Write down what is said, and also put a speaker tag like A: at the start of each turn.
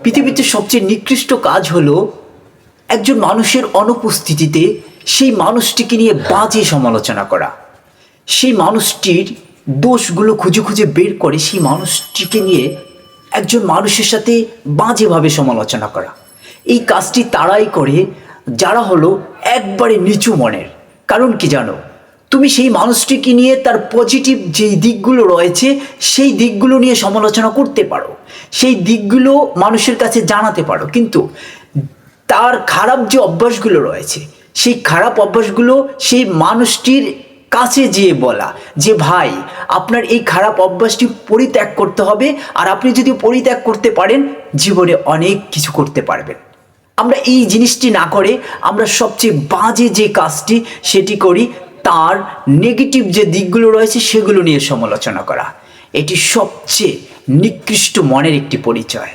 A: পৃথিবীতে সবচেয়ে নিকৃষ্ট কাজ হলো একজন মানুষের অনুপস্থিতিতে সেই মানুষটিকে নিয়ে বাজে সমালোচনা করা, সেই মানুষটির দোষগুলো খুঁজে খুঁজে বের করে সেই মানুষটিকে নিয়ে একজন মানুষের সাথে বাজেভাবে সমালোচনা করা। এই কাজটি তারাই করে যারা হলো একবারে নিচু মনের। কারণ কি জানো, তুমি সেই মানুষটিকে নিয়ে তার পজিটিভ যেই দিকগুলো রয়েছে সেই দিকগুলো নিয়ে সমালোচনা করতে পারো, সেই দিকগুলো মানুষের কাছে জানাতে পারো, কিন্তু তার খারাপ যে অভ্যাসগুলো রয়েছে সেই খারাপ অভ্যাসগুলো সেই মানুষটির কাছে যেয়ে বলা যে ভাই আপনার এই খারাপ অভ্যাসটি পরিত্যাগ করতে হবে, আর আপনি যদি পরিত্যাগ করতে পারেন জীবনে অনেক কিছু করতে পারবেন। আমরা এই জিনিসটি না করে আমরা সবচেয়ে বাজে যে কাজটি সেটি করি, তার নেগেটিভ যে দিকগুলো রয়েছে সেগুলো নিয়ে সমালোচনা করা। এটি সবচেয়ে নিকৃষ্ট মনের একটি পরিচয়।